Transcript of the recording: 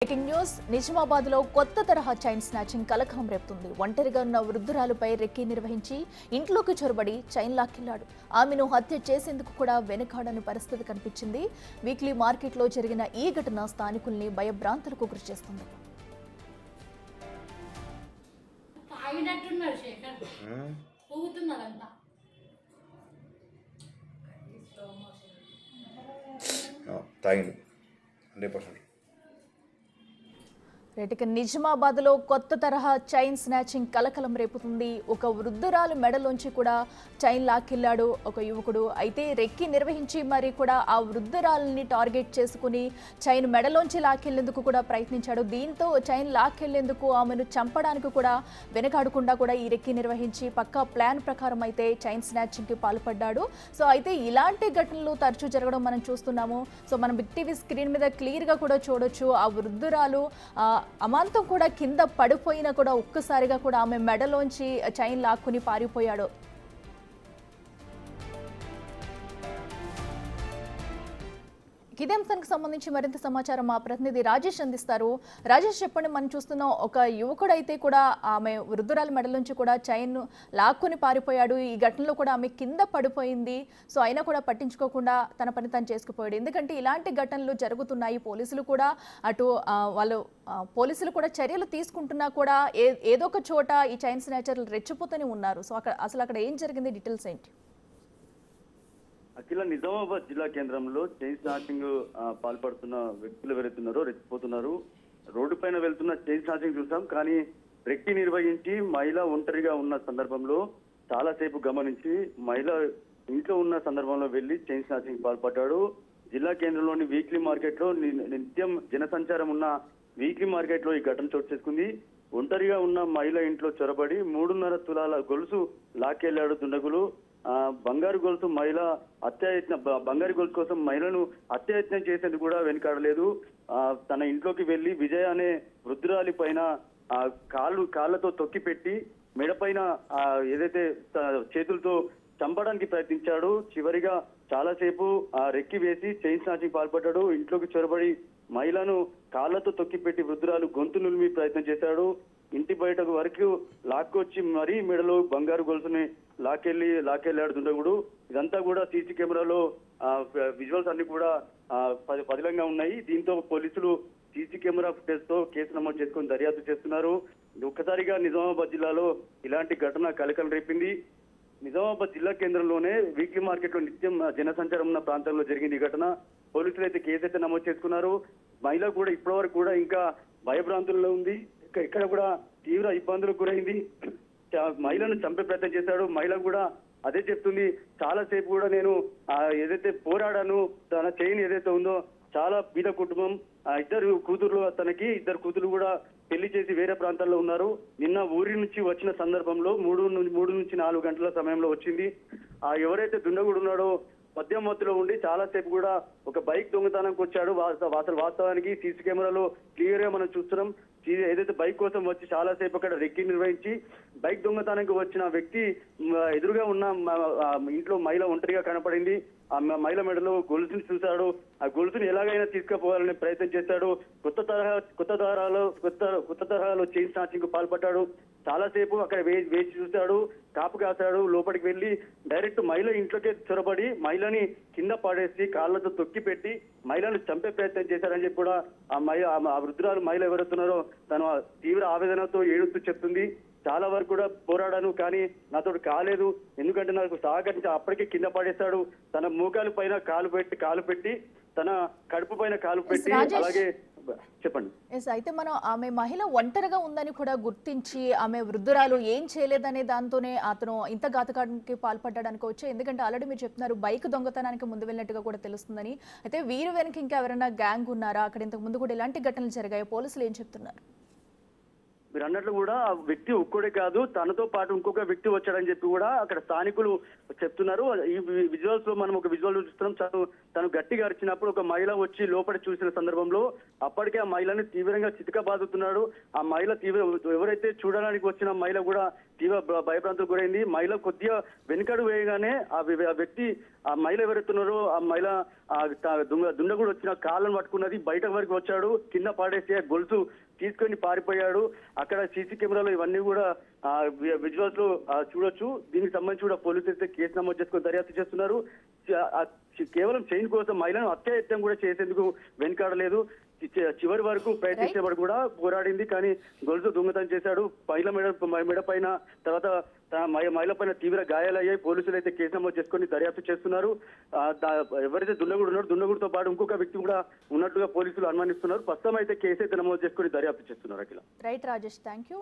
Breaking news Nizamabad లో కొత్త తరహా చైన్ స్నాచింగ్ కలకలం రేపుతుంది. ఒంటరిగా ఉన్న వృద్ధురాలుపై రెక్కీ నిర్వహించి ఇంట్లోకి చొరబడి చైన్ లాక్కెళ్లాడు. ఆమెను హత్య చేసేందుకు కూడా వెనుకాడని పరిస్థితి కనిపించింది. వీక్లీ మార్కెట్ లో జరిగిన ఈ ఘటన స్థానికుల్ని భయభ్రాంతులకు గురిచేస్తుంది. తాగింది 100%. నిజామాబాద్ లో కొత్త తరహా చైన్ స్నాచింగ్ కలకలం రేపుతుంది. ఒక వృద్ధురాలు మెడలోంచి కూడా చైన్ లాక్కెళ్లాడు ఒక యువకుడు. అయితే రెక్కి నిర్వహించి మరి కూడా ఆ వృద్ధురాలని టార్గెట్ చేసుకుని చైన్ మెడలోంచి లాక్కెళ్లేందుకు కూడా ప్రయత్నించాడు. దీంతో చైన్ లాక్కెళ్లేందుకు ఆమెను చంపడానికి కూడా వెనకాడకుండా కూడా ఈ రెక్కి నిర్వహించి పక్కా ప్లాన్ ప్రకారం అయితే చైన్ స్నాచింగ్ కి పాల్పడ్డాడు. సో అయితే ఇలాంటి ఘటనలు తరచూ జరగడం మనం చూస్తున్నాము. సో మనం బిగ్ టీవీ స్క్రీన్ మీద క్లియర్ గా కూడా చూడొచ్చు. ఆ వృద్ధురాలు అమాంతం కూడా కింద పడిపోయినా కూడా ఒక్కసారిగా కూడా ఆమె మెడలోంచి చైన్ లాక్కుని పారిపోయాడు. ఇదే అంశానికి సంబంధించి మరింత సమాచారం మా ప్రతినిధి రాజేష్ అందిస్తారు. రాజేష్, చెప్పండి. మనం చూస్తున్న ఒక యువకుడు అయితే కూడా ఆమె వృద్ధురాల మెడల నుంచి కూడా చైన్ లాక్కుని పారిపోయాడు. ఈ ఘటనలో కూడా ఆమె కింద పడిపోయింది. సో అయినా కూడా పట్టించుకోకుండా తన పని తను చేసుకుపోయాడు. ఎందుకంటే ఇలాంటి ఘటనలు జరుగుతున్నాయి. పోలీసులు కూడా పోలీసులు కూడా చర్యలు తీసుకుంటున్నా కూడా ఏదో ఒక చోట ఈ చైన్ స్నాచర్లు రెచ్చిపోతూనే ఉన్నారు. సో అక్కడ ఏం జరిగింది, డీటెయిల్స్ ఏంటి? అఖిల నిజామాబాద్ జిల్లా కేంద్రంలో చైన్ స్నాచింగ్ పాల్పడుతున్న వ్యక్తులు ఎవరైతున్నారో రెచ్చిపోతున్నారు. రోడ్డు పైన వెళ్తున్న చైన్ స్నాచింగ్ చూసాం, కానీ రెక్కి నిర్వహించి మహిళ ఒంటరిగా ఉన్న సందర్భంలో చాలాసేపు గమనించి మహిళ ఇంట్లో ఉన్న సందర్భంలో వెళ్లి చైన్ స్నాచింగ్ పాల్పడ్డాడు. జిల్లా కేంద్రంలోని వీక్లీ మార్కెట్ లో నిత్యం జనసంచారం ఉన్న వీక్లీ మార్కెట్ లో ఈ ఘటన చోటు చేసుకుంది. ఒంటరిగా ఉన్న మహిళ ఇంట్లో చొరబడి 3.5 తులాల గొలుసు లాక్కెళ్లాడు దుండగులు. బంగారు గొలుసు మహిళ బంగారు గొలుసు కోసం మహిళను హత్యాయత్నం చేసేందుకు కూడా వెనుకాడలేదు. తన ఇంట్లోకి వెళ్లి విజయ అనే వృద్ధురాలి పైన కాళ్ళతో తొక్కి పెట్టి మెడపైన ఏదైతే చేతులతో చంపడానికి ప్రయత్నించాడు. చివరిగా చాలాసేపు రెక్కి వేసి చైన్ స్నాచింగ్ పాల్పడ్డాడు. ఇంట్లోకి చొరబడి మహిళను కాళ్ళతో తొక్కిపెట్టి వృద్ధురాలు గొంతు నులిమి ప్రయత్నం చేశాడు. ఇంటి బయటకు వరకు లాక్కొచ్చి మరీ మెడలో బంగారు గొలుసుని లాక్కెళ్లాడు దుండగుడు. ఇదంతా కూడా సీసీ కెమెరాలో విజువల్స్ అన్ని కూడా పదిలంగా ఉన్నాయి. దీంతో పోలీసులు సీసీ కెమెరా ఫుటేజ్ తో కేసు నమోదు చేసుకుని దర్యాప్తు చేస్తున్నారు. ఒక్కసారిగా నిజామాబాద్ జిల్లాలో ఇలాంటి ఘటన కలకలం రేపింది. నిజామాబాద్ జిల్లా కేంద్రంలోనే వీక్లీ మార్కెట్ లో నిత్యం జనసంచారం ఉన్న ప్రాంతంలో జరిగింది ఈ ఘటన. పోలీసులు అయితే కేసు అయితే నమోదు చేసుకున్నారు. మహిళ కూడా ఇప్పటివరకు కూడా ఇంకా భయభ్రాంతుల్లో ఉంది. ఇక్కడ కూడా తీవ్ర ఇబ్బందులకు గురైంది. మహిళను చంపే ప్రయత్నం చేశాడు. మహిళ కూడా అదే చెప్తుంది. చాలా సేపు కూడా నేను ఏదైతే పోరాడాను, తన చైన్ ఏదైతే ఉందో, చాలా బీద కుటుంబం, ఇద్దరు కూతురు కూడా పెళ్లి చేసి వేరే ప్రాంతాల్లో ఉన్నారు. నిన్న ఊరి నుంచి వచ్చిన సందర్భంలో 3 నుంచి 4 గంటల సమయంలో వచ్చింది. ఎవరైతే దుండగుడు ఉన్నాడో మద్యం మత్తులో ఉండి చాలా సేపు కూడా ఒక బైక్ దొంగతనానికి వచ్చాడు. వాస్తవానికి సీసీ కెమెరాలో క్లియర్ గా మనం చూస్తున్నాం. ఏదైతే బైక్ కోసం వచ్చి చాలా సేపు అక్కడ రెక్కి నిర్వహించి బైక్ దొంగతనానికి వచ్చిన వ్యక్తి ఎదురుగా ఉన్న ఇంట్లో మహిళ ఒంటరిగా కనపడింది. ఆ మహిళ మెడలో గొలుసుని చూశాడు. ఆ గొలుసుని ఎలాగైనా తీసుకుపోవాలనే ప్రయత్నం చేశాడు. కొత్త తరహాలో చైన్ స్నాచింగ్ కు పాల్పడ్డాడు. చాలాసేపు అక్కడ వేచి చూశాడు, కాపు కాశాడు. లోపలికి వెళ్లి డైరెక్ట్ మహిళ ఇంట్లోకే చొరబడి మహిళని కింద పడేసి కాళ్ళతో తొక్కి పెట్టి మహిళను చంపే ప్రయత్నం చేశారని చెప్పి కూడా ఆ వృద్ధురాలు మహిళ ఎవరుతున్నారో తను తీవ్ర ఆవేదనతో ఏడుస్తూ చెప్తుంది. చాలా వరకు కూడా పోరాడాను, కానీ నాతో కాలేదు. ఎందుకంటే నాకు సహకరించి అప్పటికే కింద పడేశాడు. తన మోకాలు పైన కాలు పెట్టి తన కడుపు పైన కాలు పెట్టి అలాగే చెప్పండి. అయితే మనం ఆమె మహిళ ఒంటరిగా ఉందని కూడా గుర్తించి ఆమె వృద్ధురాలు ఏం చేయలేదనే దాంతోనే అతను ఇంత ఘాతకానికి పాల్పడ్డాడు అనుకోవచ్చు. ఎందుకంటే ఆల్రెడీ మీరు చెప్తున్నారు బైక్ దొంగతనానికి ముందు వెళ్ళినట్టుగా కూడా తెలుస్తుందని. అయితే వీరు వెనక ఇంకా ఎవరైనా గ్యాంగ్ ఉన్నారా? అక్కడ ఇంతకు ముందు కూడా ఇలాంటి ఘటనలు జరిగాయి. పోలీసులు ఏం చెప్తున్నారు? మీరు అన్నట్లు కూడా ఆ వ్యక్తి ఒక్కడే కాదు, తనతో పాటు ఇంకొక వ్యక్తి వచ్చాడని చెప్పి కూడా అక్కడ స్థానికులు చెప్తున్నారు. ఈ విజువల్స్ లో మనం ఒక విజువల్ చూస్తున్నాం. తను గట్టిగా అరిచినప్పుడు ఒక మహిళ వచ్చి లోపల చూసిన సందర్భంలో అప్పటికే ఆ మహిళని తీవ్రంగా చితకబాదుతున్నాడు. ఆ మహిళ ఎవరైతే చూడడానికి వచ్చిన మహిళ కూడా తీవ్ర భయభ్రాంతులకు గురైంది. మహిళ కొద్దిగా వెనుకడు వేయగానే ఆ వ్యక్తి ఆ మహిళ ఎవరెత్తున్నారో ఆ మహిళ దుండగుడు వచ్చిన కాళ్ళను పట్టుకున్నది, బయట వరకు వచ్చాడు, కింద పాడేసి గొలుసు తీసుకొని పారిపోయాడు. అక్కడ సీసీ కెమెరాలో ఇవన్నీ కూడా విజువల్స్ లో చూడొచ్చు. దీనికి సంబంధించి కూడా పోలీసులు అయితే కేసు నమోదు చేసుకొని దర్యాప్తు చేస్తున్నారు. కేవలం చైన్ కోసం మహిళను హత్యాయత్నం కూడా చేసేందుకు వెనుకాడలేదు. చివరి వరకు ప్రయత్నించేవాడు కూడా పోరాడింది, కానీ గొలుసు దొంగతనం చేశాడు. మెడ పైన తర్వాత మహిళ పైన తీవ్ర గాయాలయ్యాయి. పోలీసులు అయితే కేసు నమోదు చేసుకొని దర్యాప్తు చేస్తున్నారు. ఎవరైతే దుండగుడు ఉన్నారో దుండగుడితో పాటు ఇంకొక వ్యక్తి కూడా ఉన్నట్టుగా పోలీసులు అనుమానిస్తున్నారు. ప్రస్తుతం అయితే కేసు అయితే నమోదు చేసుకొని దర్యాప్తు చేస్తున్నారు. Akhila. Right Rajesh, thank you.